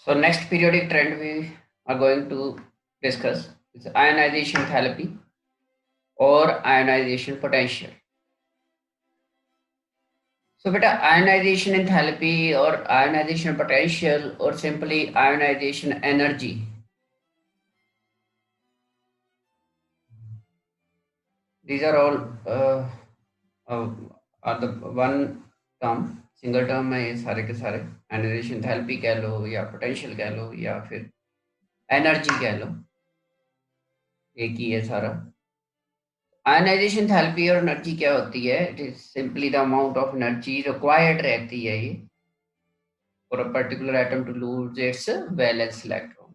So next periodic trend we are going to discuss is ionization enthalpy or ionization potential. So beta ionization enthalpy or ionization potential or simply ionization energy. These are all uh, are the one term single term में ये सारे के सारे ionization enthalpy कह लो या potential कह लो या फिर एनर्जी कह लो, एक ही है सारा. आयनाइजेशन एंथैल्पी और एनर्जी क्या होती है? It is simply the amount of energy required रहती है ये for a particular atom to lose its valence electron.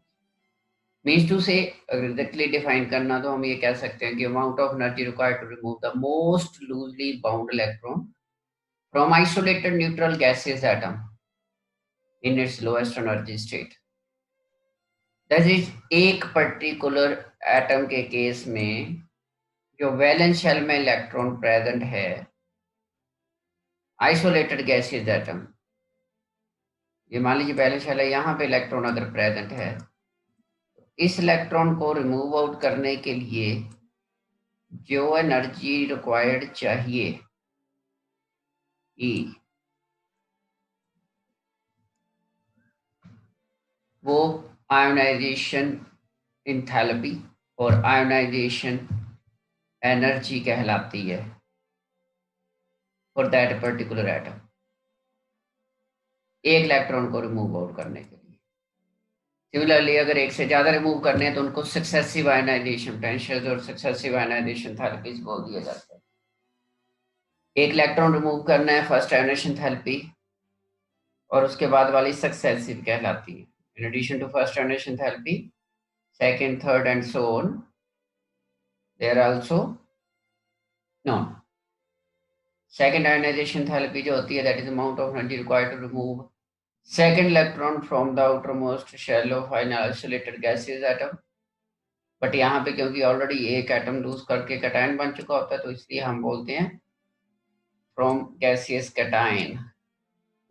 Means to say अगर एग्जैक्टली डिफाइन करना तो हम ये कह सकते हैं कि amount of energy required to remove the most loosely bound electron from isolated neutral gaseous atom in its lowest energy state. That is एक पर्टिकुलर एटम के केस में जो वैलेंस शेल में इलेक्ट्रॉन प्रेजेंट है, आइसोलेटेड गैसेस एटम, ये मान लीजिए valence shell है, यहाँ पे इलेक्ट्रॉन अगर प्रेजेंट है, इस इलेक्ट्रॉन को रिमूव आउट करने के लिए जो एनर्जी रिक्वायर्ड चाहिए ई, वो आयोनाइजेशन एंथैल्पी और आयोनाइजेशन एनर्जी कहलाती है फॉर दैट पर्टिकुलर एटम, एक इलेक्ट्रॉन को रिमूव आउट करने के लिए. सिमिलरली अगर एक से ज्यादा रिमूव करने हैं तो उनको सक्सेसिव आयनाइजेशन पोटेंशियल्स और सक्सेसिव आयनाइजेशन थेरेपीज बोल दिया जाता है. एक इलेक्ट्रॉन रिमूव करना है फर्स्ट आयनाइजेशन थेरेपी और उसके बाद वाली सक्सेसिव कहलाती है. In addition to first ionization therapy, second, third and so on, there also known. Second ionization therapy जो होती है that is amount of energy required to remove second electron from the outermost shell of an isolated gaseous atom. But यहाँ पे क्योंकि already एक atom loose करके cation बन चुका होता है तो इसलिए हम बोलते हैं फ्रॉम गैसियस कैटायन,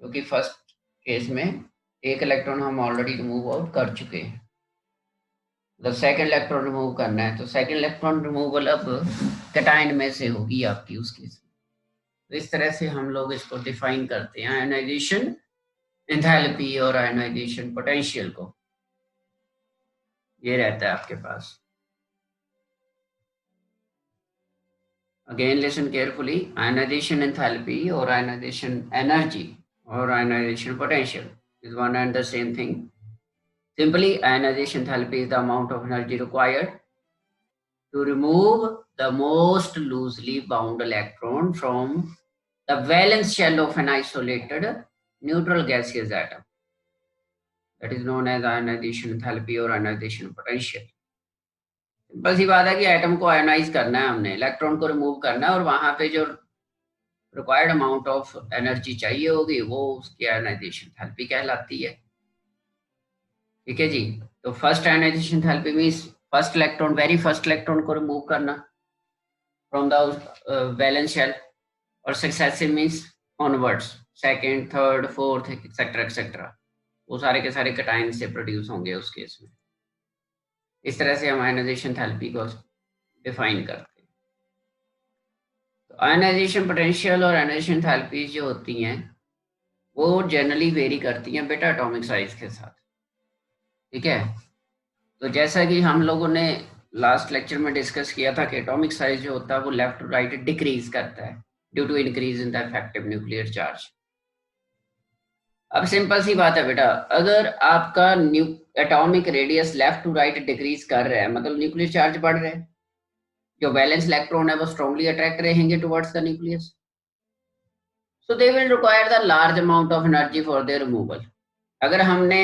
क्योंकि फर्स्ट केस में एक इलेक्ट्रॉन हम ऑलरेडी रिमूव आउट कर चुके हैं. मतलब सेकंड इलेक्ट्रॉन रिमूव करना है तो सेकंड इलेक्ट्रॉन रिमूवल अब कैटायन में से होगी आपकी उस केस में. तो इस तरह से हम लोग इसको डिफाइन करते हैं आयनाइजेशन एंथैल्पी और आयनाइजेशन पोटेंशियल को. ये रहता है आपके पास. Again listen carefully, ionization enthalpy और आयनाइजेशन एनर्जी और ionization potential is one and the same thing. Simply ionization enthalpy is the amount of energy required to remove the most loosely bound electron from the valence shell of an isolated neutral gaseous atom. That is known as ionization enthalpy or ionization potential. Simple सी बात है कि atom को ionise करना है, हमने electron को remove करना है और वहां पे जो रिक्वायर्ड अमाउंट ऑफ एनर्जी चाहिए होगी वो उसकी आयोनाइजेशन एंथैल्पी कहलाती है. ठीक है जी. तो first ionization enthalpy means first electron, very first electron को रिमूव करना फ्रॉम द वैलेंस शेल, और successive means onwards, second, third, fourth etcetera etcetera, वो सारे के सारे कैटायन से प्रोड्यूस होंगे उस केस में. इस तरह से हम आयनाइजेशन एंथैल्पी को डिफाइन करते हैं. तो आयनाइजेशन पोटेंशियल और आयनाइजेशन एंथैल्पीज जो होती हैं वो जनरली वेरी करती हैं बेटा एटॉमिक साइज के साथ. ठीक है. तो जैसा कि हम लोगों ने लास्ट लेक्चर में डिस्कस किया था कि एटॉमिक साइज जो होता है वो लेफ्ट टू राइट डिक्रीज करता है due to increase in the effective nuclear charge. अब सिंपल सी बात है बेटा, अगर आपका atomic radius left to right decrease कर रहा है मतलब न्यूक्लियर चार्ज बढ़ रहा है, जो वैलेंस इलेक्ट्रॉन है वो स्ट्रांगली अट्रैक्ट रहेंगे towards the nucleus, so they will require the large amount of energy for their removal. अगर हमने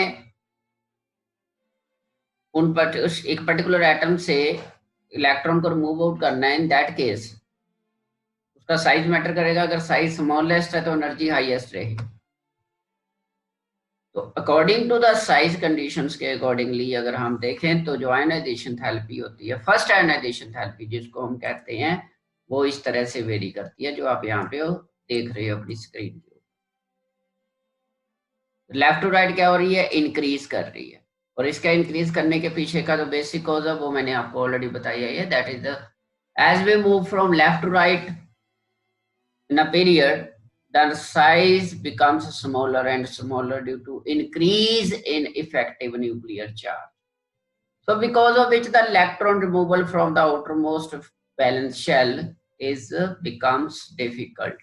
उन पर एक पर्टिकुलर एटम से इलेक्ट्रॉन को रिमूव आउट करना है, इन दैट केस उसका साइज मैटर करेगा. अगर साइज स्मॉलेस्ट है तो एनर्जी हाईएस्ट रहेगी. तो according to the size conditions के अकॉर्डिंगली अगर हम देखें तो जो आयनाइजेशन एंथैल्पी होती है, फर्स्ट आयनाइजेशन एंथैल्पी जिसको हम कहते हैं, वो इस तरह से वेरी करती है जो आप यहाँ पे देख रहे हो अपनी स्क्रीन पे. लेफ्ट टू राइट क्या हो रही है, इंक्रीज कर रही है। और इसका इंक्रीज करने के पीछे का जो बेसिक कॉज है वो मैंने आपको ऑलरेडी बताया है, that is the as we move from left to right in a period, the size becomes smaller and smaller due to increase in effective nuclear charge. So because of which the electron removal from the outermost valence shell is becomes difficult.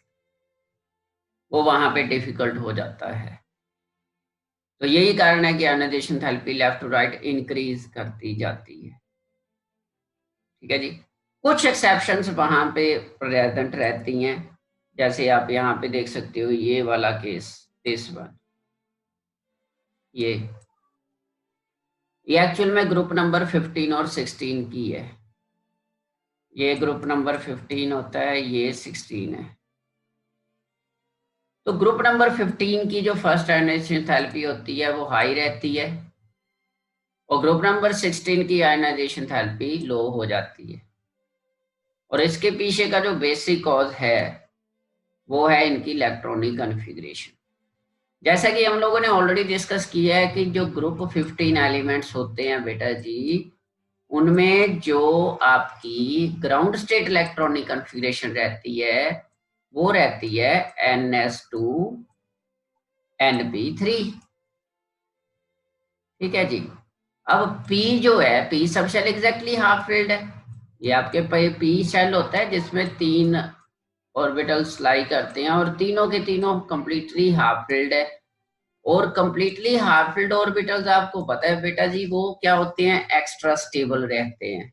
वो वहां पे difficult हो जाता है। तो यही कारण है कि ionization enthalpy left to right increase करती जाती है। ठीक है जी। कुछ एक्सेप्शंस वहां पे प्रेजेंट रहती हैं, जैसे आप यहाँ पे देख सकते हो ये वाला केस, दिस वन, ये एक्चुअल में ग्रुप नंबर 15 और 16 की है। ये ग्रुप नंबर 15 होता है, ये 16 है। तो ग्रुप नंबर 15 की जो फर्स्ट आयोनाइजेशन एंथैल्पी होती है वो हाई रहती है, और ग्रुप नंबर 16 की आयोनाइजेशन एंथैल्पी लो हो जाती है। और इसके पीछे का जो बेसिक कॉज है वो है इनकी इलेक्ट्रॉनिक कॉन्फ़िगरेशन। जैसा कि हम लोगों ने ऑलरेडी डिस्कस किया है कि जो ग्रुप 15 एलिमेंट्स होते हैं बेटा जी, उनमें जो आपकी ग्राउंड स्टेट इलेक्ट्रॉनिक कॉन्फ़िगरेशन रहती है वो रहती है NS2 NP3। ठीक है जी। अब P जो है, P सब शेल एग्जैक्टली हाफ फिल्ड है। ये आपके P शेल होता है जिसमें 3 ऑर्बिटल्स लाई करते हैं, और तीनों के तीनों कंप्लीटली हाफ फिल्ड है। और कंप्लीटली हाफ फिल्ड ऑर्बिटल्स आपको पता है बेटा जी वो क्या होते हैं, एक्स्ट्रा स्टेबल रहते हैं,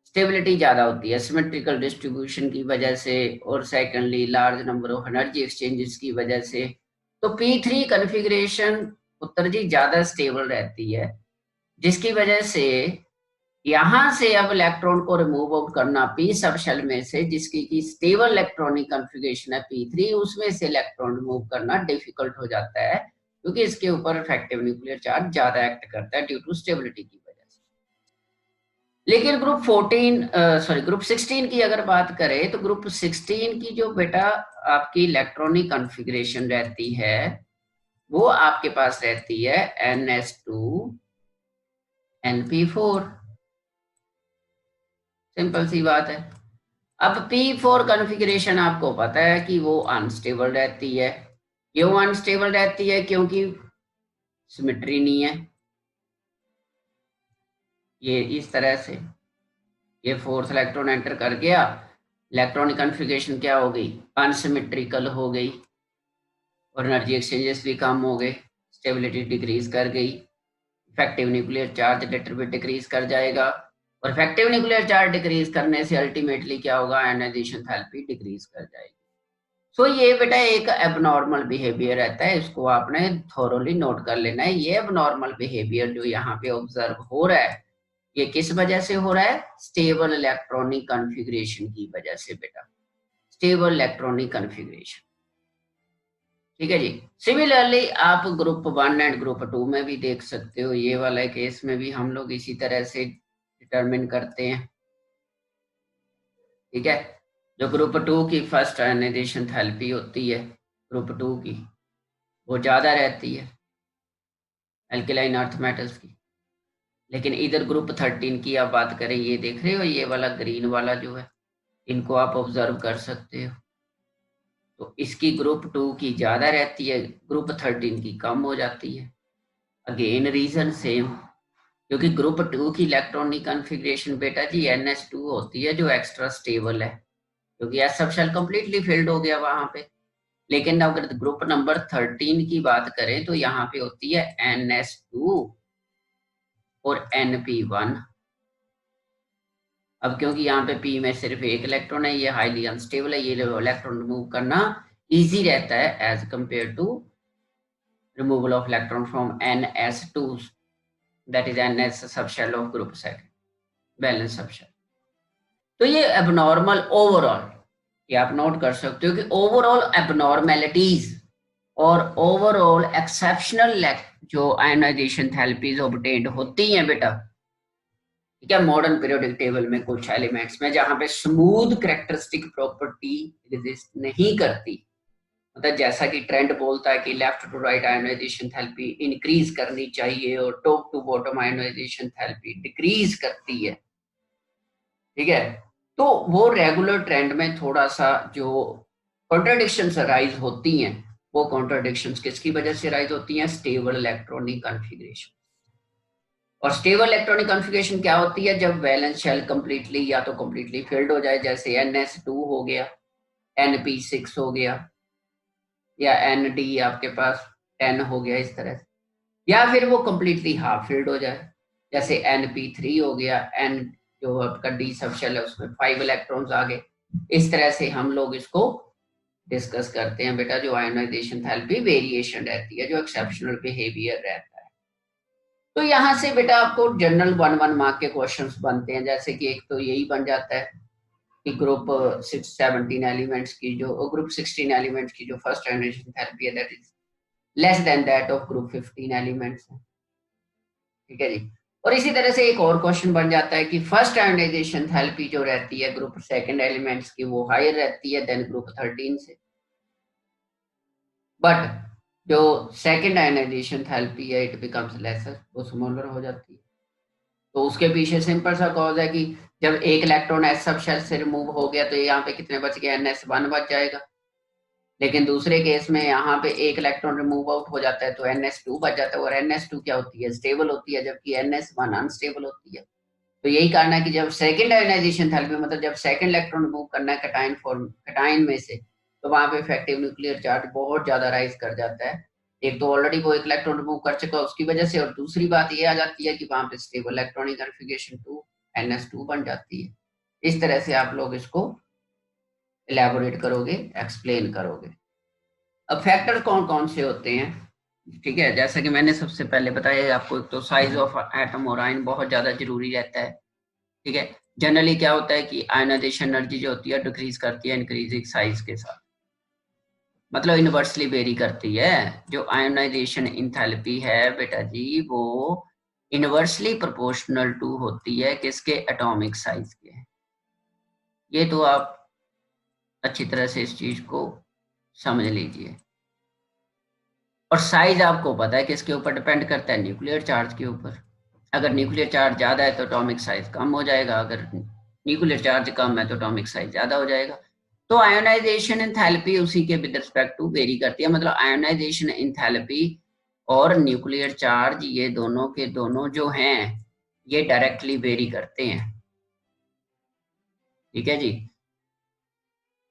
स्टेबिलिटी ज्यादा होती है सिमेट्रिकल डिस्ट्रीब्यूशन की वजह से, और secondly large number of energy exchanges की वजह से। तो P3 कॉन्फ़िगरेशन उत्तर जी ज्यादा स्टेबल रहती है, जिसकी वजह से यहां से अब इलेक्ट्रॉन को रिमूव आउट करना P सब शेल में से, जिसकी की स्टेबल इलेक्ट्रॉनिक कॉन्फ़िगरेशन है P3, उसमें से इलेक्ट्रॉन रिमूव करना डिफिकल्ट हो जाता है, क्योंकि इसके ऊपर इफेक्टिव न्यूक्लियर चार्ज ज्यादा एक्ट करता है ड्यू टू स्टेबिलिटी की वजह से। लेकिन ग्रुप 16 की अगर बात करें तो ग्रुप 16 की जो बेटा आपकी इलेक्ट्रॉनिक कॉन्फ़िगरेशन रहती है वो आपके पास रहती है NS2 NP4। सिंपल सी बात है। अब P4 कॉन्फ़िगरेशन आपको पता है कि वो अनस्टेबल रहती है। क्यों अनस्टेबल रहती है? क्योंकि सिमेट्री नहीं है। ये इस तरह से ये फोर्थ इलेक्ट्रॉन एंटर कर गया, इलेक्ट्रॉनिक कॉन्फ़िगरेशन क्या हो गई, अनसिमेट्रिकल हो गई, और एनर्जी एक्सचेंजेस भी कम हो गए, स्टेबिलिटी डिक्रीज कर गई, effective nuclear charge little bit decrease कर जाएगा, और इफेक्टिव न्यूक्लियर चार्ज डिक्रीज करने से अल्टीमेटली क्या होगा, आयोनाइजेशन एंथैल्पी डिक्रीज कर जाएगी। सो ये बेटा एक एबनॉर्मल बिहेवियर रहता है, इसको आपने थोरोली नोट कर लेना है। ये एबनॉर्मल बिहेवियर जो यहाँ पे ऑब्जर्व हो रहा है ये किस वजह से हो रहा है, स्टेबल इलेक्ट्रॉनिक कॉन्फ़िगरेशन की वजह से बेटा, स्टेबल इलेक्ट्रॉनिक कॉन्फ़िगरेशन। ठीक है जी। सिमिलरली आप ग्रुप 1 एंड ग्रुप 2 में भी देख सकते हो, ये वाला केस में भी हम लोग इसी तरह से डिटरमिन करते हैं। ठीक है। जो ग्रुप 2 की फर्स्ट आयोनाइजेशन एंथैल्पी होती है ग्रुप 2 की, वो ज्यादा रहती है एल्केलाइन अर्थ मेटल्स की। लेकिन इधर ग्रुप 13 की आप बात करें, ये देख रहे हो ये वाला ग्रीन वाला जो है, इनको आप ऑब्जर्व कर सकते हो। तो इसकी ग्रुप 2 की ज्यादा रहती है, ग्रुप 13 की कम हो जाती है। अगेन रीजन सेम, क्योंकि ग्रुप 2 की इलेक्ट्रॉनिक कॉन्फ़िगरेशन बेटा जी NS2 होती है जो एक्स्ट्रा स्टेबल है, क्योंकि एस सब शेल कंप्लीटली फिल्ड हो गया वहां पे। लेकिन अगर ग्रुप नंबर 13 की बात करें तो यहाँ पे होती है NS2 और NP1। अब क्योंकि यहाँ पे P में सिर्फ एक इलेक्ट्रॉन है, ये हाईली अनस्टेबल है, ये इलेक्ट्रॉन रिमूव करना इजी रहता है as compare to removal of electron from NS2, that is NS subshell of group second, balance subshell. तो ये एबनॉर्मल ओवरऑल, ये आप नोट कर सकते हो कि ओवरऑल एबनॉर्मेलिटीज और ओवरऑल एक्सेप्शनल जो आयोनाइजेशन एंथैल्पीज ऑब्टेन्ड होती हैं बेटा, ठीक है, मॉडर्न पीरियोडिक टेबल में कुछ एलिमेंट्स में जहां पे स्मूथ कैरेक्टरिस्टिक प्रॉपर्टी एग्जिस्ट नहीं करती, मतलब जैसा कि ट्रेंड बोलता है कि left to right ionization enthalpy increase करनी चाहिए और top to bottom ionization enthalpy decrease करती है, ठीक है। तो वो रेगुलर ट्रेंड में थोड़ा सा जो कॉन्ट्राडिक्शंस राइज होती हैं, वो कॉन्ट्राडिक्शंस किसकी वजह से राइज होती हैं? Stable electronic configuration. और स्टेबल इलेक्ट्रॉनिक कॉन्फ़िगरेशन क्या होती है? जब वैलेंस शेल कंप्लीटली या तो कंप्लीटली फिल्ड हो जाए, जैसे NS2 हो गया, NP6 हो गया, या ND आपके पास 10 हो गया, इस तरह से, या फिर वो कंप्लीटली हाफ फिल्ड हो जाए, जैसे NP3 हो गया, N जो आपका डी सब शेल है उसमें 5 इलेक्ट्रॉन्स आ गए। इस तरह से हम लोग इसको डिस्कस करते हैं बेटा, जो आयोनाइजेशन थैलेपी वेरिएशन रहती है, जो एक्सेप्शनल बिहेवियर रहता है। तो यहाँ से बेटा आपको जनरल 1 मार्क के क्वेश्चंस बनते हैं, जैसे कि एक तो यही बन जाता है कि ग्रुप 17 एलिमेंट्स की जो ग्रुप 16 एलिमेंट्स की जो फर्स्ट आयोनाइजेशन थेरेपी है that is less than that of group 15 elements है, ठीक है जी। और इसी तरह से एक और क्वेश्चन बन जाता है कि फर्स्ट आयोनाइजेशन थेरेपी जो रहती है ग्रुप सेकंड एलिमेंट्स की, वो हायर रहती है देन ग्रुप 13 से, बट जो सेकंड आयोनाइजेशन थेरेपी है इट बिकम्स लेसर, वो स्मॉलर हो जाती है। तो उसके पीछे सिंपल सा कॉज है कि जब एक इलेक्ट्रॉन एस सब शेल से रिमूव हो गया तो यहाँ पे कितने बच गए? NS1 बच जाएगा। लेकिन दूसरे केस में यहाँ पे एक इलेक्ट्रॉन रिमूव आउट हो जाता है तो NS2 बच जाता है, और NS2 क्या होती है? स्टेबल होती है, जबकि NS1 अनस्टेबल होती है। तो यही कारण है कि जब सेकंड आयोनाइजेशन थेरेपी, मतलब जब सेकंड इलेक्ट्रॉन रिमूव करना है कैटायन फॉर्म कैटायन में से, तो वहां पे इफेक्टिव न्यूक्लियर चार्ज बहुत ज्यादा राइज कर जाता है। एक तो ऑलरेडी वो एक इलेक्ट्रॉन रिमूव कर चुका उसकी वजह से, और दूसरी बात ये आ जाती है कि वहां पे स्टेबल इलेक्ट्रॉनिक कॉन्फ़िगरेशन 2 NS2 बन जाती है। इस तरह से आप लोग इसको इलेबोरेट करोगे, एक्सप्लेन करोगे। अब फैक्टर कौन कौन से होते हैं, ठीक है, जैसा कि मैंने सबसे पहले बताया आपको, एक तो साइज ऑफ एटम और आयन बहुत ज्यादा जरूरी रहता है, ठीक है। जनरली क्या होता है कि आयनाइजेशन एनर्जी जो होती है डिक्रीज करती है इंक्रीजिंग साइज के साथ, मतलब इनवर्सली वेरी करती है। जो आयनाइजेशन इंथैल्पी है बेटा जी, वो इनवर्सली प्रोपोर्शनल टू होती है किसके? एटॉमिक साइज के। ये तो आप अच्छी तरह से इस चीज को समझ लीजिए। और साइज आपको पता है किसके ऊपर डिपेंड करता है? न्यूक्लियर चार्ज के ऊपर। अगर न्यूक्लियर चार्ज ज्यादा है तो एटॉमिक साइज कम हो जाएगा, अगर न्यूक्लियर चार्ज कम है तो एटॉमिक साइज ज्यादा हो जाएगा। तो आयोनाइजेशन एंथैल्पी उसी के विद रिस्पेक्ट टू वेरी करती है, मतलब आयोनाइजेशन एंथैल्पी और न्यूक्लियर चार्ज ये दोनों के दोनों जो हैं ये डायरेक्टली वेरी करते हैं, ठीक है जी।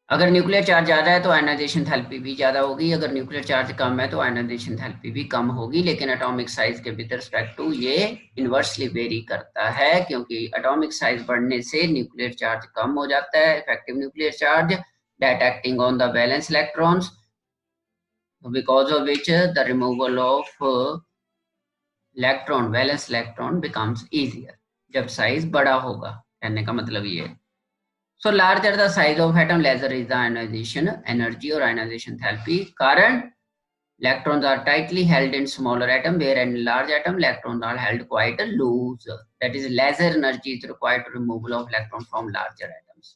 अगर न्यूक्लियर चार्ज ज्यादा है तो आयनाइजेशन थैलेपी भी ज्यादा होगी, अगर न्यूक्लियर चार्ज कम है तो आयनाइजेशन थैलेपी भी कम होगी, लेकिन एटॉमिक साइज के विद रिस्पेक्ट टू ये इनवर्सली वेरी करता है, क्योंकि एटॉमिक साइज बढ़ने से न्यूक्लियर चार्ज कम हो जाता है, effective nuclear charge that acting on the valence electrons, because of which the removal of electron valence electron becomes easier, जब साइज बड़ा होगा, कहने का मतलब ये है। So larger the size of atom, lesser is the ionization energy or ionization enthalpy. Current electrons are tightly held in smaller atom, where in large atom electrons are held quite loose. That is, lesser energy is required to removal of electron from larger atoms.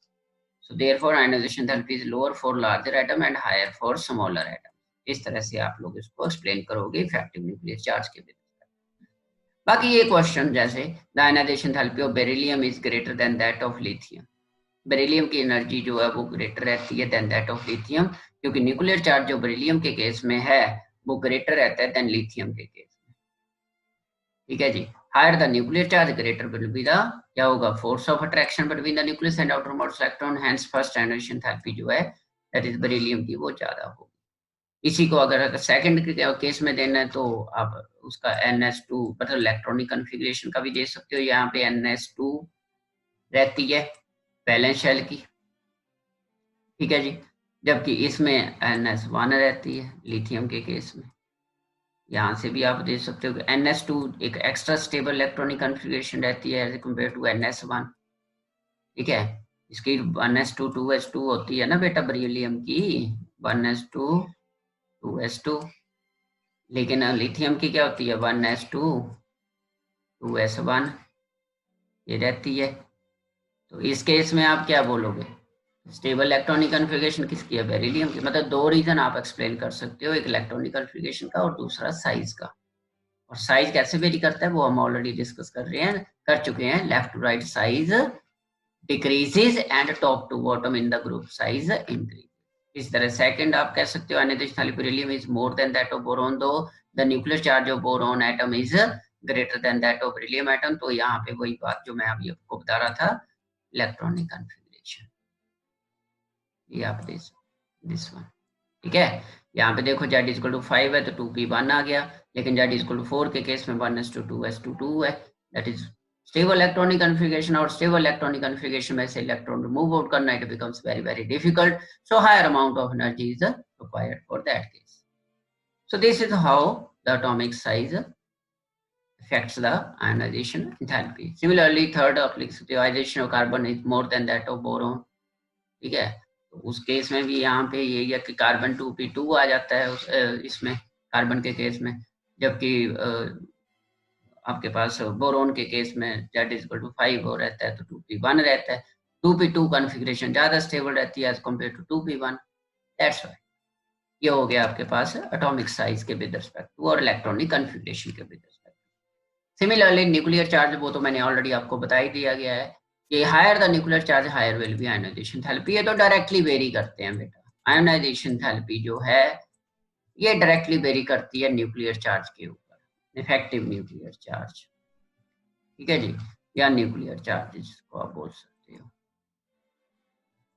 So therefore ionization enthalpy is lower for larger atom and higher for smaller atom. इस तरह से आप लोग इसको explain करोगे effective nuclear charge के basis पर। बाकी ये क्वेश्चन जैसे the ionization enthalpy of beryllium is greater than that of lithium, beryllium की एनर्जी जो है वो ग्रेटर रहती है देन दैट ऑफ लिथियम, क्योंकि न्यूक्लियर चार्ज जो बेरिलियम के केस में है वो ग्रेटर रहता है देन लिथियम के केस में, ठीक है जी। Higher the nuclear charge greater will be the क्या होगा? Force of attraction between the nucleus and outermost electron, hence first ionization enthalpy जो है दैट इज बेरिलियम की वो ज्यादा होगी। इसी को अगर सेकंड के केस में देना है तो आप उसका NS2 मतलब इलेक्ट्रॉनिक कॉन्फ़िगरेशन का भी दे सकते हो, यहाँ पे NS2 रहती है वैलेंस शेल की, ठीक है जी, जबकि इसमें NS1 रहती है लिथियम के केस में। यहाँ से भी आप देख सकते हो कि NS2 एक एक्स्ट्रा स्टेबल इलेक्ट्रॉनिक कॉन्फ़िगरेशन रहती है एज कम्पेयर टू NS1, ठीक है। इसकी 1s2 2s2 होती है ना बेटा बेरिलियम की, 1s2 2s2, लेकिन लिथियम की क्या होती है? 1s2 2s1 ये रहती है। तो इस केस में आप क्या बोलोगे? स्टेबल इलेक्ट्रॉनिक कॉन्फ़िगरेशन किसकी है? बेरिलियम की। मतलब दो रीजन आप एक्सप्लेन कर सकते हो, एक इलेक्ट्रॉनिक कॉन्फ़िगरेशन का और दूसरा साइज का। और साइज कैसे वेरी करता है वो हम ऑलरेडी डिस्कस कर चुके हैं। Left to right size decreases and top to bottom in the group size increase. इस तरह सेकंड आप कह सकते हो अनियंत्रित beryllium is more than that of boron, though the nuclear charge of boron atom is greater than that of beryllium atom. तो यहाँ पे वही बात जो मैं अभी आपको बता रहा था, इलेक्ट्रॉनिक कॉन्फ़िगरेशन, ये आप दिस वन, ठीक है। यहाँ पे देखो Z इक्वल टू 5 है तो 2p1 आ गया, लेकिन Z इक्वल टू 4 के केस में 1:2:2 है। That is stable electronic configuration. और स्टेबल इलेक्ट्रॉनिक कॉन्फ़िगरेशन में से इलेक्ट्रॉन रिमूव आउट करना, it becomes very very difficult, so higher amount of energy is required for that case. So this is how the atomic size affects the ionization enthalpy. Similarly, third oxidation of carbon is more than that of boron, ठीक है। तो उस case में भी यहाँ पे यही है कि कार्बन 2p2 आ जाता है इसमें कार्बन के केस में, जबकि आपके पास बोरोन के केस में Z इक्वल टू 5 हो रहता है तो 2p1 रहता है। 2p2 कॉन्फ़िगरेशन ज्यादा स्टेबल रहती है as compare to 2p1। That's why ये हो गया आपके पास एटॉमिक साइज के विद रिस्पेक्ट टू और इलेक्ट्रॉनिक कॉन्फ़िगरेशन के with respect. Similarly nuclear charge, वो तो मैंने ऑलरेडी आपको बता ही दिया गया है कि higher the nuclear charge higher will be ionization enthalpy. ये तो डायरेक्टली वेरी करते हैं बेटा, आयोनाइजेशन एंथैल्पी जो है ये डायरेक्टली वेरी करती है न्यूक्लियर चार्ज के ऊपर, इफेक्टिव न्यूक्लियर चार्ज, ठीक है जी, या न्यूक्लियर चार्ज जिसको आप बोल सकते हो।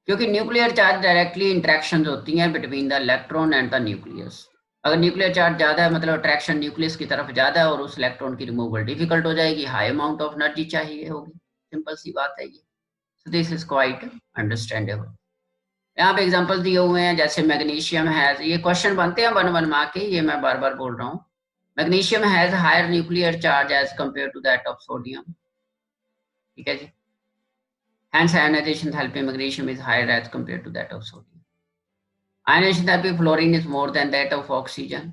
क्योंकि न्यूक्लियर चार्ज डायरेक्टली इंटरेक्शंस होती हैं between the electron and the nucleus. अगर न्यूक्लियर चार्ज ज्यादा है मतलब अट्रैक्शन न्यूक्लियस की तरफ ज्यादा है और उस इलेक्ट्रॉन की रिमूवल डिफिकल्ट हो जाएगी, हाई अमाउंट ऑफ एनर्जी चाहिए होगी, सिंपल सी बात है ये। सो दिस इज क्वाइट अंडरस्टैंडेबल। यहाँ पे एग्जांपल दिए हुए हैं, जैसे मैग्नीशियम हैज, ये क्वेश्चन बनते हैं वन वन मार्क के, ये मैं बार बार बोल रहा हूँ। Magnesium has higher nuclear charge as compare to that of sodium, ठीक है जी। Hence ionization enthalpy of magnesium is higher as compared to that of sodium. Ionization enthalpy of fluorine is more than that of oxygen,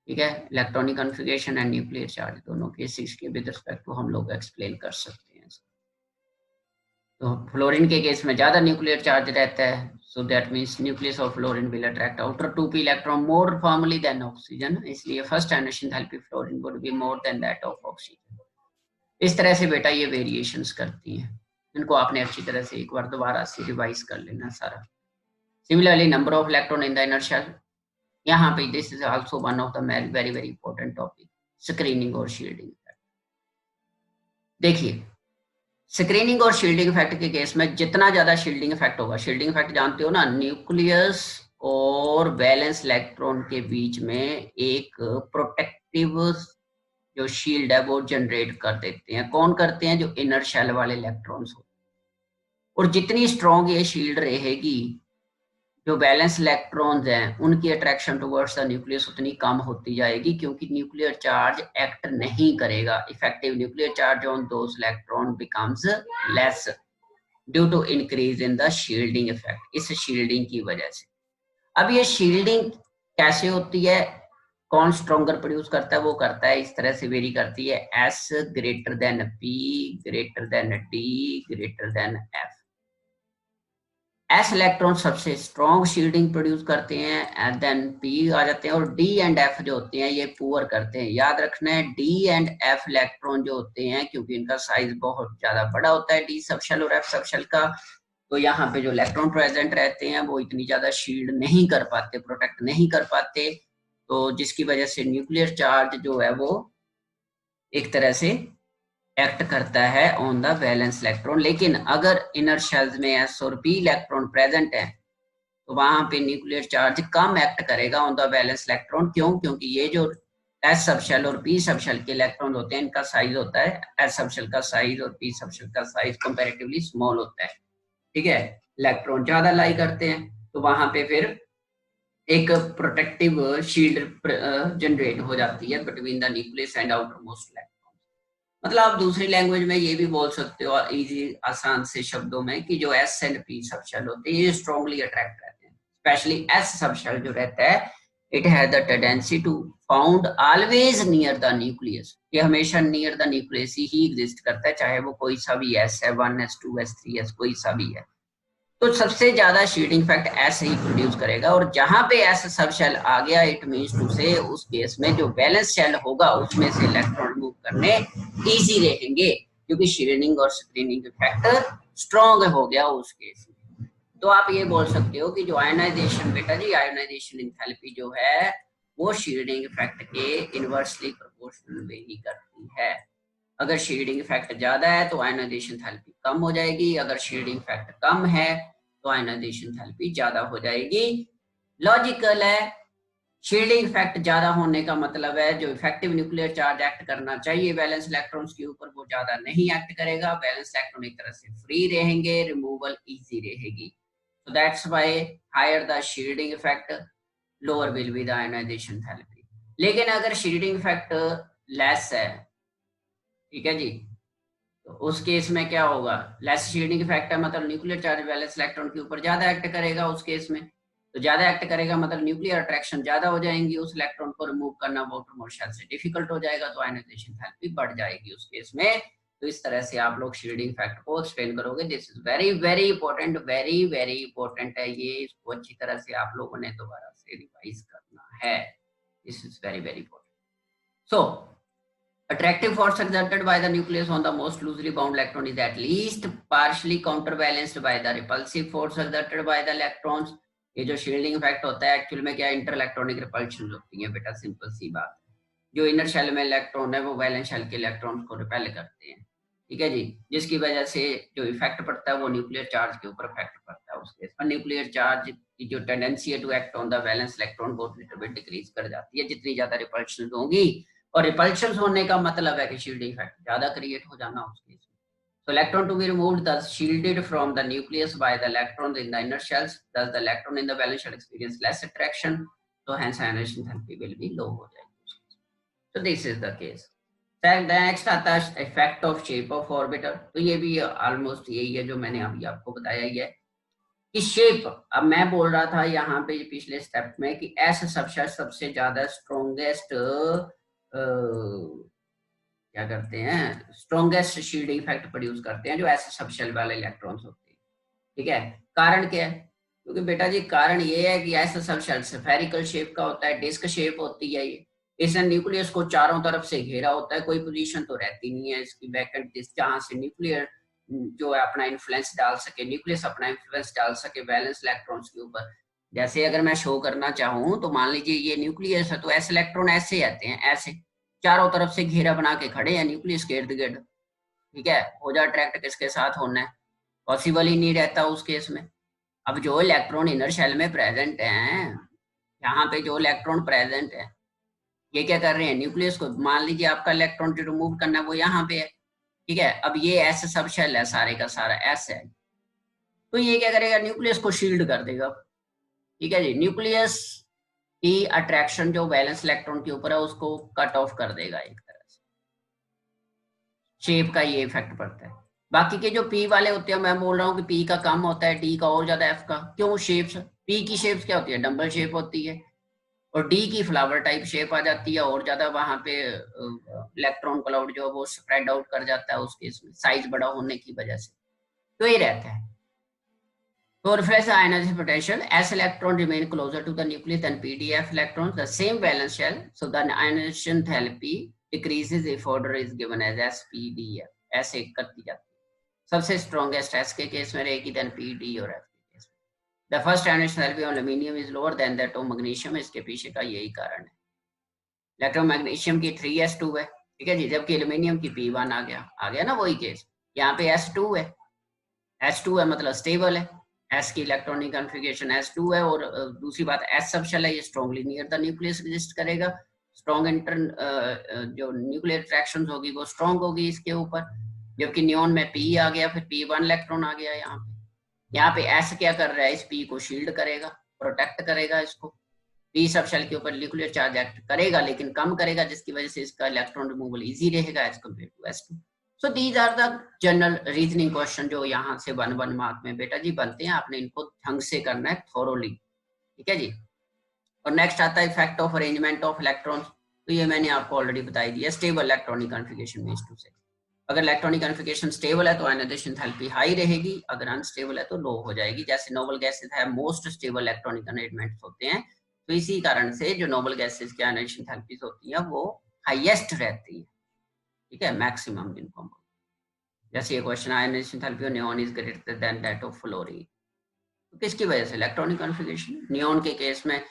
ठीक है। Electronic configuration and nuclear charge दोनों cases के with respect to हम लोग explain कर सकते हैं। तो फ्लोरीन के केस में ज्यादा न्यूक्लियर चार्ज रहता है, so that means nucleus of fluorine will attract outer 2p electron more formally than oxygen, इसलिए first ionization enthalpy fluorine would be more than that of oxygen. इस तरह से बेटा ये वेरिएशंस करती हैं, इनको आपने अच्छी तरह से एक बार दोबारा से रिवाइज कर लेना सारा। Similarly number of electron in the inner shell, यहाँ पे this is also one of the very very important topic, screening और शील्डिंग। देखिए स्क्रीनिंग और शील्डिंग इफेक्ट के केस में जितना ज्यादा शील्डिंग इफेक्ट होगा, शील्डिंग इफेक्ट जानते हो ना, न्यूक्लियस और वैलेंस इलेक्ट्रॉन के बीच में एक प्रोटेक्टिव जो शील्ड है वो जनरेट कर देते हैं। कौन करते हैं? जो इनर शेल वाले इलेक्ट्रॉन्स होते हैं। और जितनी स्ट्रॉन्ग ये शील्ड रहेगी, जो बैलेंस इलेक्ट्रॉन्स हैं उनकी अट्रैक्शन टुवर्ड्स द न्यूक्लियस उतनी कम होती जाएगी, क्योंकि न्यूक्लियर चार्ज एक्ट नहीं करेगा। Effective nuclear charge on those electron becomes less due to increase in the shielding effect, इस शील्डिंग की वजह से। अब ये शील्डिंग कैसे होती है, कौन स्ट्रॉन्गर प्रोड्यूस करता है? वो करता है इस तरह से वेरी करती है, S greater than P greater than D greater than F। S electron सबसे स्ट्रॉन्ग शील्डिंग प्रोड्यूस करते हैं एंड देन P आ जाते हैं, और D एंड F जो होते हैं ये पुअर करते हैं। याद रखना है D एंड F इलेक्ट्रॉन जो होते हैं, क्योंकि इनका साइज बहुत ज्यादा बड़ा होता है D सबशेल और F सबशेल का, तो यहाँ पे जो इलेक्ट्रॉन प्रेजेंट रहते हैं वो इतनी ज्यादा शील्ड नहीं कर पाते, प्रोटेक्ट नहीं कर पाते, तो जिसकी वजह से न्यूक्लियर चार्ज जो है वो एक तरह से एक्ट करता है ऑन द वैलेंस इलेक्ट्रॉन। लेकिन अगर इनर शेल्स में S और P इलेक्ट्रॉन प्रेजेंट है तो वहां पे न्यूक्लियर चार्ज कम एक्ट करेगा ऑन द वैलेंस इलेक्ट्रॉन। क्यों? क्योंकि ये जो S सबशेल और P सबशेल के इलेक्ट्रॉन होते हैं, इनका साइज होता है, S सबशेल का साइज और P सबशेल का साइज कंपैरेटिवली स्मॉल होता है, ठीक है। इलेक्ट्रॉन ज्यादा लाई करते हैं, तो वहां पे फिर एक प्रोटेक्टिव शील्ड जनरेट हो जाती है between the nucleus and outermost electron. मतलब आप दूसरी लैंग्वेज में ये भी बोल सकते हो इजी आसान से शब्दों में कि जो S एंड P सबशेल होते हैं ये स्ट्रांगली अट्रैक्ट रहते हैं, स्पेशली S सबशेल जो रहता है, it has the tendency to found always near the nucleus, ये हमेशा नियर द न्यूक्लियस ही एग्जिस्ट करता है, चाहे वो कोई सा भी S है, 1s 2s 3s कोई सा भी है। तो सबसे ज्यादा शील्डिंग इफेक्ट एस ही प्रोड्यूस करेगा, और जहां पे एस सब शेल आ गया इट मींस टू से उस केस में जो बैलेंस शेल होगा उसमें से इलेक्ट्रॉन मूव करने इजी रहेंगे, क्योंकि शील्डिंग और स्क्रीनिंग इफेक्ट स्ट्रॉन्ग हो गया उस केस में। तो आप ये बोल सकते हो कि जो आयोनाइजेशन बेटा जी, आयोनाइजेशन एंथैल्पी जो है वो शील्डिंग इफेक्ट के इनवर्सली प्रोपोर्शनल में ही करती है। अगर शील्डिंग इफेक्ट ज्यादा है तो आयोनाइजेशन थैलेपी कम हो जाएगी, अगर शील्डिंग इफेक्ट कम है तो आयोनाइजेशन थैलेपी ज्यादा हो जाएगी। लॉजिकल है। शील्डिंग इफेक्ट ज्यादा होने का मतलब है जो इफेक्टिव न्यूक्लियर चार्ज एक्ट करना चाहिए वैलेंस इलेक्ट्रॉन्स के ऊपर वो ज्यादा नहीं एक्ट करेगा, बैलेंस इलेक्ट्रॉन एक तरह से फ्री रहेंगे, रिमूवल इजी रहेगी। So that's why higher the shielding effect, lower will be the ionization therapy. लेकिन अगर shielding effect less है, ठीक है जी, तो उस केस में क्या होगा, लेस शील्डिंग इफेक्ट है मतलब न्यूक्लियर चार्ज वैलेंस इलेक्ट्रॉन के ऊपर ज्यादा एक्ट करेगा उस केस में, तो ज्यादा एक्ट करेगा मतलब न्यूक्लियर अट्रैक्शन ज्यादा हो जाएंगी, उस इलेक्ट्रॉन को रिमूव करना वाटर मोलेक्यूल से डिफिकल्ट हो जाएगा, तो आयोनाइजेशन थेरेपी बढ़ जाएगी उस केस में। तो इस तरह से आप लोग शील्डिंग इफेक्ट को एक्सप्लेन करोगे। This is very very important, very very important है ये, इसको अच्छी तरह से आप लोगों ने दोबारा से रिवाइज करना है। This is very very important. So attractive force exerted by the nucleus on the most loosely bound electron is at least partially counterbalanced by the repulsive force exerted by the electrons. ये जो shielding effect होता है actual में क्या inter electronic repulsion होती है बेटा, simple सी बात है। जो इनर शेल में इलेक्ट्रॉन है वो वैलेंस शेल के इलेक्ट्रॉन को रिपेल करते हैं, ठीक है जी, जिसकी वजह से जो इफेक्ट पड़ता है वो न्यूक्लियर चार्ज के ऊपर इफेक्ट पड़ता है। उसके पर न्यूक्लियर चार्ज की जो टेंडेंसी है to act on the valence electron वो लिटिल बिट डिक्रीज कर जाती है जितनी ज्यादा रिपल्शन होगी, और रिपल्शन होने का मतलब है कि शील्डिंग इफेक्ट ज्यादा क्रिएट हो जाना उस केस में। So electron to be removed thus shielded from the nucleus by the electrons in the inner shells, thus the electron in the valence shell experience less attraction, so hence ionization enthalpy will be low हो जाएगी। So this is the case. Next आता है effect of shape of orbiter. तो ये भी almost यही है जो मैंने अभी आपको बताया ही है कि शेप, अब मैं बोल रहा था यहाँ पे पिछले स्टेप में कि ऐसे सबसे ज्यादा स्ट्रॉन्गेस्ट क्या करते हैं, स्ट्रॉन्गेस्ट शील्डिंग इफेक्ट प्रोड्यूस करते हैं जो ऐसे सबशेल वाले इलेक्ट्रॉन्स होते हैं, ठीक है। कारण क्या है, क्योंकि बेटा जी कारण ये है कि ऐसा सबशेल स्फेरिकल शेप का होता है, डिस्क शेप होती है ये, इसने न्यूक्लियस को चारों तरफ से घेरा होता है, कोई पोजीशन तो रहती नहीं है इसकी वैकेंट डिस्क जहां से न्यूक्लियर जो है अपना इन्फ्लुएंस डाल सके, न्यूक्लियस अपना इन्फ्लुएंस डाल सके वैलेंस इलेक्ट्रॉन्स के ऊपर। जैसे अगर मैं शो करना चाहूँ तो मान लीजिए ये न्यूक्लियस है तो ऐसे इलेक्ट्रॉन ऐसे आते हैं, ऐसे चारों तरफ से घेरा बना के खड़े हैं न्यूक्लियस के इर्द गिर्द, ठीक है। हो जा अट्रैक्ट किसके साथ होना है, पॉसिबल ही नहीं रहता उस केस में। अब जो इलेक्ट्रॉन इनर शेल में प्रेजेंट हैं, यहाँ पे जो इलेक्ट्रॉन प्रेजेंट है ये क्या कर रहे हैं, न्यूक्लियस को, मान लीजिए आपका इलेक्ट्रॉन जो रिमूव करना है वो यहाँ पे है, ठीक है। अब ये ऐसे सब शेल है सारे का सारा ऐसे है, तो ये क्या करेगा, न्यूक्लियस को शील्ड कर देगा, ठीक है जी। न्यूक्लियस की अट्रैक्शन जो वैलेंस इलेक्ट्रॉन के ऊपर है उसको कट ऑफ कर देगा एक तरह से, शेप का ये इफेक्ट पड़ता है। बाकी के जो पी वाले होते हैं मैं बोल रहा हूँ कि पी का कम होता है, डी का और ज्यादा, एफ का क्यों, शेप्स, पी की शेप्स क्या होती है, डम्बल शेप होती है, और डी की फ्लावर टाइप शेप आ जाती है, और ज्यादा वहां पे इलेक्ट्रॉन क्लाउड जो है वो स्प्रेड आउट कर जाता है उस केस में साइज बड़ा होने की वजह से, तो ये रहता है। To refresh the ionization potential, S electron remain closer to the nucleus than PDF electrons, the same valence shell, so the ionization enthalpy decreases if order is given as SPDF, ऐसे करती जाती है। सबसे strongest S के case में रहेगी, then PD और F के केस में। The first ionization enthalpy on aluminium is lower than that of magnesium, इसके पीछे का यही कारण है। इलेक्ट्रोमैग्नीशियम की 3s2 है, ठीक है जी, जबकि एल्यूमिनियम की P1 आ गया ना वही केस, यहाँ पे S2 है, S2 है मतलब स्टेबल है, S की इलेक्ट्रॉनिक कॉन्फ़िगरेशन S2 है, और दूसरी बात S सबशेल है, ये strongly near the nucleus exist करेगा, स्ट्रॉन्ग इंटर जो न्यूक्लियर अट्रैक्शन होगी वो स्ट्रॉन्ग होगी इसके ऊपर, जबकि नियॉन में P आ गया, फिर P1 इलेक्ट्रॉन आ गया यहाँ पे S क्या कर रहा है, इस P को शील्ड करेगा, प्रोटेक्ट करेगा इसको, P सबशेल के ऊपर न्यूक्लियर चार्ज एक्ट करेगा लेकिन कम करेगा, जिसकी वजह से इसका इलेक्ट्रॉन रिमूवल इजी रहेगा as compare to S2। So these are the general reasoning question जो यहाँ से 1 मार्क में बेटा जी बनते हैं, आपने इनको ढंग से करना है थोरोली, ठीक है जी। और नेक्स्ट आता है effect of arrangement of electrons, तो ये मैंने आपको ऑलरेडी बताई दिया, stable electronic configuration means to say अगर इलेक्ट्रॉनिक कॉन्फ़िगरेशन स्टेबल है तो आयनाइजेशन एंथैल्पी हाई रहेगी, अगर अनस्टेबल है तो लो हो जाएगी। जैसे नोबल गैसेस है मोस्ट स्टेबल इलेक्ट्रॉनिक अरेंजमेंट्स होते हैं, तो इसी कारण से जो नोबल गैसेस की आयनाइजेशन एंथैल्पीज होती हैं वो हाईएस्ट रहती है, ठीक है, मैक्सिमम जिनको हम बोलते हैं। जैसे ये question, ionization enthalpy of neon is greater than that of fluorine, तो किसकी वजह से? Electronic configuration. नियॉन के केस में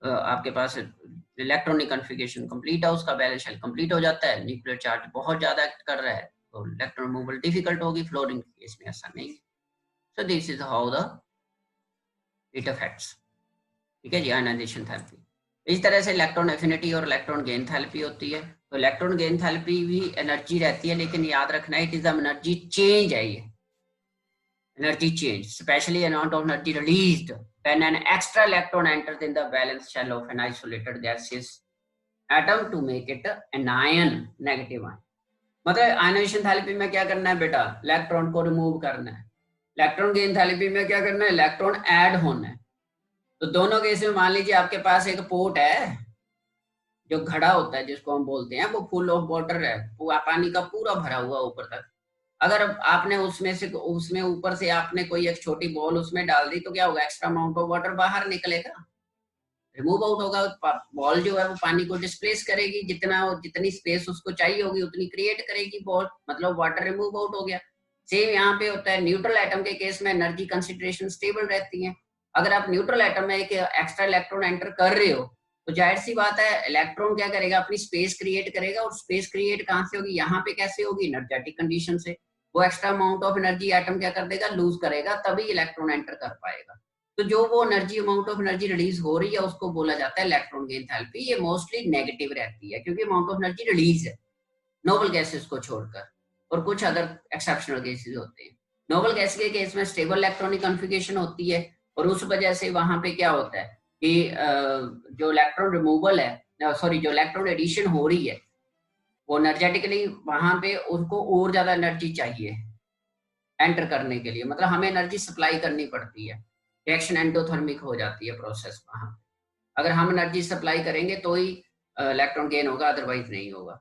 आपके पास इलेक्ट्रॉनिक कॉन्फ़िगरेशन कंप्लीट है, उसका बैलेंस शेल कंप्लीट हो जाता है, न्यूक्लियर चार्ज बहुत ज्यादा एक्ट कर रहा है तो इलेक्ट्रॉन रिमूवल डिफिकल्ट होगी। फ्लोरीन के केस में ऐसा नहीं। सो this is how the it affects, ठीक है जी, आयनाइजेशन थेरेपी। इस तरह से इलेक्ट्रॉन एफिनिटी और इलेक्ट्रॉन गेन थेरेपी होती है। तो इलेक्ट्रॉन गेन थेरेपी भी एनर्जी रहती है, लेकिन याद रखना इट इज एनर्जी चेंज है, ये energy change, especially amount of energy released when an extra electron enters in the valence shell of an isolated gaseous atom to make it an ion, negative ion। मतलब ionization थैलेपी में क्या करना है बेटा? Electron को remove करना है। Electron gain थैलेपी में क्या करना है? इलेक्ट्रॉन ऐड होना है। तो दोनों केस में मान लीजिए आपके पास एक पोर्ट है, जो घड़ा होता है जिसको हम बोलते हैं, वो फुल ऑफ वाटर है, पानी का पूरा भरा हुआ ऊपर तक। अगर आपने उसमें ऊपर से आपने कोई एक छोटी बॉल उसमें डाल दी तो क्या होगा? एक्स्ट्रा अमाउंट ऑफ वाटर बाहर निकलेगा, रिमूव आउट होगा। बॉल जो है वो पानी को डिस्प्लेस करेगी, जितनी स्पेस उसको चाहिए होगी उतनी क्रिएट करेगी बॉल, मतलब वाटर रिमूव आउट हो गया। सेम यहाँ पे होता है न्यूट्रल एटम के केस में, एनर्जी कंसंट्रेशन स्टेबल रहती है। अगर आप न्यूट्रल एटम में एक एक्स्ट्रा इलेक्ट्रॉन एंटर कर रहे हो तो जाहिर सी बात है इलेक्ट्रॉन क्या करेगा? अपनी स्पेस क्रिएट करेगा, और स्पेस क्रिएट कहाँ से होगी? यहाँ पे कैसे होगी? एनर्जेटिक कंडीशन से। वो extra amount of energy atom क्या कर देगा? लूज करेगा, तभी इलेक्ट्रॉन एंटर कर पाएगा। तो जो वो energy amount of energy release हो रही है उसको बोला जाता है इलेक्ट्रॉन गेन थैलेपी। ये मोस्टली नेगेटिव रहती है क्योंकि अमाउंट ऑफ एनर्जी रिलीज है, नोबल गैसेस को छोड़कर, और कुछ अदर एक्सेप्शनल केसेस होते हैं। नोबल गैस के केस में स्टेबल इलेक्ट्रॉनिक कॉन्फ़िगरेशन होती है, और उस वजह से वहां पे क्या होता है कि जो इलेक्ट्रॉन रिमूवल है, सॉरी, जो इलेक्ट्रॉन एडिशन हो रही है वो एनर्जेटिकली वहां पे उनको और ज्यादा एनर्जी चाहिए एंटर करने के लिए, मतलब हमें एनर्जी सप्लाई करनी पड़ती है। रिएक्शन एंडोथर्मिक हो जाती है प्रोसेस वहां। अगर हम एनर्जी सप्लाई करेंगे तो ही इलेक्ट्रॉन गेन होगा, अदरवाइज नहीं होगा।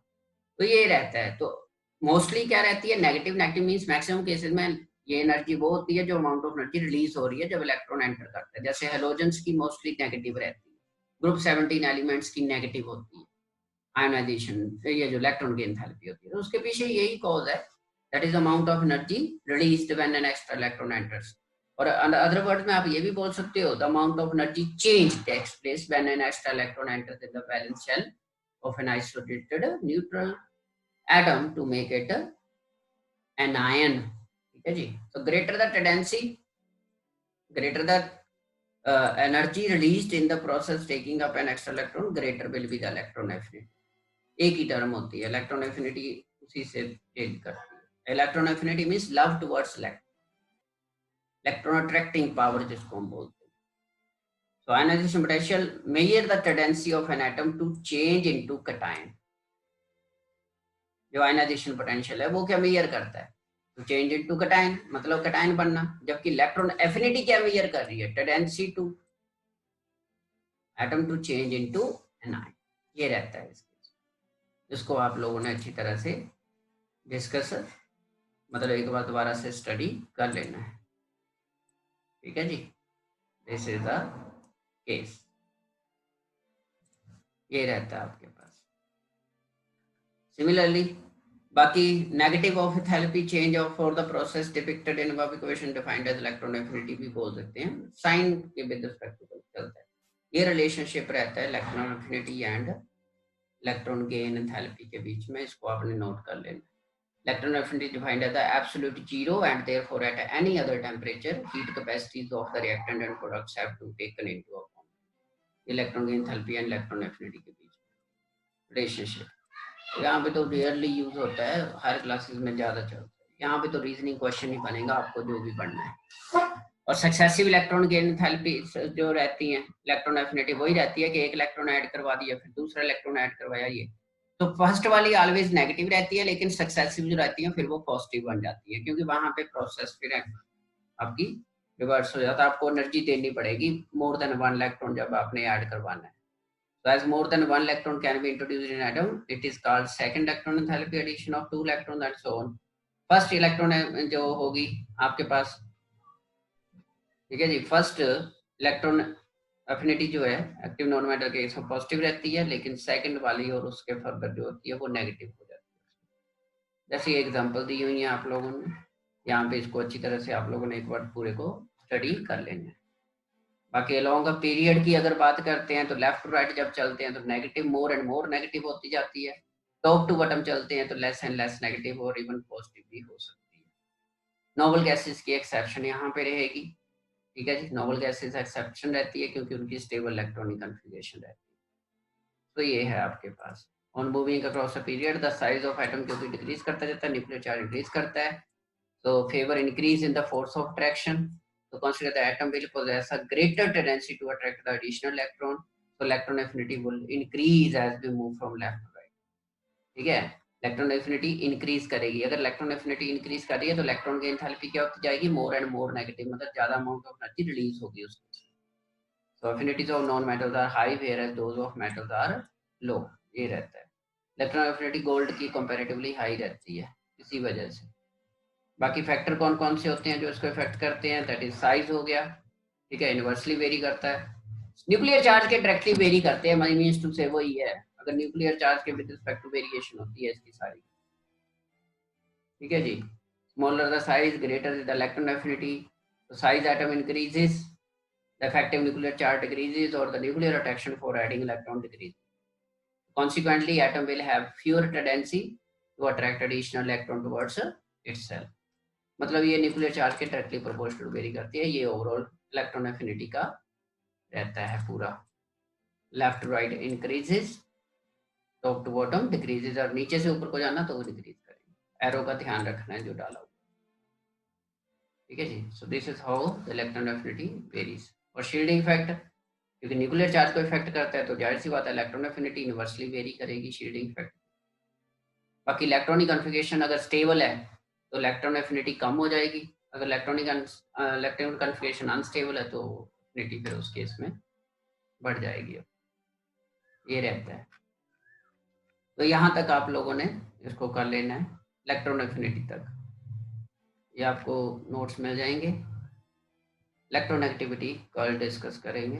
तो ये रहता है। तो मोस्टली क्या रहती है? Negative. Negative means maximum cases में ये एनर्जी वो होती है जो अमाउंट ऑफ एनर्जी रिलीज हो रही है जब इलेक्ट्रॉन एंटर करता है। जैसे हेलोजेंस की मोस्टली नेगेटिव रहती है, ग्रुप 17 एलिमेंट्स की नेगेटिव होती है आयनाइजेशन, ये जो इलेक्ट्रॉन गेन थेरेपी होती है। तो उसके पीछे यही कॉज है, that is amount of energy released when an extra electron enters. और अदर वर्ड में आप ये भी बोल सकते हो, the amount of energy change takes place when an extra electron enters in the valence shell of an isolated neutral atom to make it an ion, ठीक है जी। so greater the tendency, greater the energy released in the process taking up an extra electron, greater will be the electron affinity। एक ही term होती है, electron affinity उसी से change करती है। Electron affinity means love towards electron attracting power जिसको हम बोलते हैं। so ionization potential measure the tendency of an atom to change into cation। जो आयनाइजेशन पोटेंशियल है वो क्या मेजर करता है? तो चेंज इनटू कैटायन, मतलब कैटायन बनना। जबकि इलेक्ट्रॉन एफिनिटी क्या मेजर कर रही है? Tendency to atom to change into an ion. ये रहता है इसको आप लोगों ने अच्छी तरह से डिस्कस, मतलब एक बार दोबारा से स्टडी कर लेना है, ठीक है जी। दिस इज द केस, ये रहता है आपके पास। सिमिलरली बाकी negative of enthalpy change of for the process depicted in above equation defined as electron affinity भी बोल सकते हैं, साइन के विद रिस्पेक्ट टू चलता है। ये रिलेशनशिप रहता है electron affinity and electron gain enthalpy के बीच में, इसको आपने नोट कर लेना। Electron affinity defined as the absolute zero and therefore at any other temperature heat capacities of the reactant and products have to taken into account. Electron gain enthalpy and electron affinity के बीच relationship यहाँ पे तो rarely use होता है, हर classes में ज्यादा चलता है। यहाँ पे तो रीजनिंग क्वेश्चन ही बनेगा आपको जो भी पढ़ना है। और सक्सेसिव इलेक्ट्रॉन गेन एंथैल्पी जो रहती है, इलेक्ट्रॉन एफिनिटी वही रहती है कि एक इलेक्ट्रॉन ऐड करवा दिया फिर दूसरा इलेक्ट्रॉन ऐड करवाया। ये तो फर्स्ट वाली ऑलवेज नेगेटिव रहती है, लेकिन सक्सेसिव जो रहती है फिर वो पॉजिटिव बन जाती है, क्योंकि वहां पे प्रोसेस फिर आपकी रिवर्स हो जाता है। आपको एनर्जी देनी पड़ेगी मोर देन 1 इलेक्ट्रॉन जब आपने ऐड करवाना है। So as more than one electron can be introduced in atom, it is called second electron enthalpy addition of two electrons and so on. First electron जो होगी आपके पास, ठीक है जी, फर्स्ट इलेक्ट्रॉन एफिनिटी जो है एक्टिव नॉन मेटल के इसमें positive रहती है, लेकिन सेकंड वाली और उसके फर्दर जो होती है वो नेगेटिव हो जाती है। जैसे एग्जांपल दी हुई है आप लोगों ने यहाँ पे, इसको अच्छी तरह से आप लोगों ने एक बार पूरे को स्टडी कर लेना है। बाकी अलोंग अ पीरियड की अगर बात करते हैं तो लेफ्ट टू राइट जब चलते हैं तो negative more and more negative होती जाती है, टॉप टू बॉटम चलते हैं तो लेस एंड लेस नेगेटिव और इवन पॉजिटिव भी हो सकती है। नोबल गैसेस की एक्सेप्शन यहाँ पे रहेगी, ठीक है जी, नोबल गैसेस एक्सेप्शन रहती है क्योंकि उनकी स्टेबल इलेक्ट्रॉनिक कन्फिगरेशन रहती है। तो ये है आपके pass on moving across a period the size of atom क्योंकि डिक्रीज करता जाता है, न्यूक्लियर चार्ज इंक्रीज करता है, so favor increase in the force of attraction, so consider the atom will possess a greater tendency to attract the additional electron, so electron affinity will increase as we move from left to right, ठीक है, electron affinity increase करेगी। अगर electron affinity increase कर रही है तो electron की enthalpy क्या होती जाएगी, मोर एंड मोर नेगेटिव, मतलब ज्यादा अमाउंट ऑफ एनर्जी रिलीज होगी उसमें। So affinities of non metals are high whereas those of metals are low, ये रहता है। इलेक्ट्रॉन एफिनिटी गोल्ड की कंपैरेटिवली हाई रहती है इसी वजह से। बाकी फैक्टर कौन कौन से होते हैं जो इसको इफेक्ट करते हैं, दैट इज साइज हो गया, ठीक है, यूनिवर्सली वेरी करता है, न्यूक्लियर चार्ज के डायरेक्टली वेरी करते हैं, माई मींस टू से वही है, अगर न्यूक्लियर चार्ज के विद रिस्पेक्ट टू वेरिएशन होती है इसकी सारी, ठीक है जी। Smaller the size greater the electron affinity, तो size atom increases, the effective nuclear charge decreases और the nuclear attraction for adding electron decrease, consequently atom will have fewer tendency to attract additional electron towards itself, मतलब ये nuclear charge के directly proportional very करती है। ये overall electron affinity का रहता है पूरा, left right increases, top to bottom decreases, और नीचे से ऊपर को जाना तो वो डिक्रीज करेंगे। एरो का ध्यान रखना है जो डाला हुआ, ठीक है जी। So this is how the electron affinity varies. और शील्डिंग इफेक्ट, क्योंकि न्यूक्लियर चार्ज को इफेक्ट करता है तो जाहिर सी बात है इलेक्ट्रॉन एफिनिटी यूनिवर्सली वेरी करेगी शील्डिंग इफेक्ट। बाकी इलेक्ट्रॉनिक कन्फिगरेशन अगर स्टेबल है तो इलेक्ट्रॉन एफिनिटी कम हो जाएगी, अगर इलेक्ट्रॉनिक कन्फिगरेशन अनस्टेबल है तो एफिनिटी फिर उस केस में बढ़ जाएगी। ये रहता है। तो यहाँ तक आप लोगों ने इसको कर लेना है, इलेक्ट्रॉन एफिनिटी तक, ये आपको नोट्स मिल जाएंगे। इलेक्ट्रॉन एक्टिविटी कल डिस्कस करेंगे,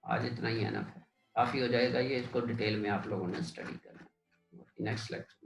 आज इतना ही एनफ है, काफ़ी हो जाएगा ये, इसको डिटेल में आप लोगों ने स्टडी करना है नेक्स्ट लेक्चर।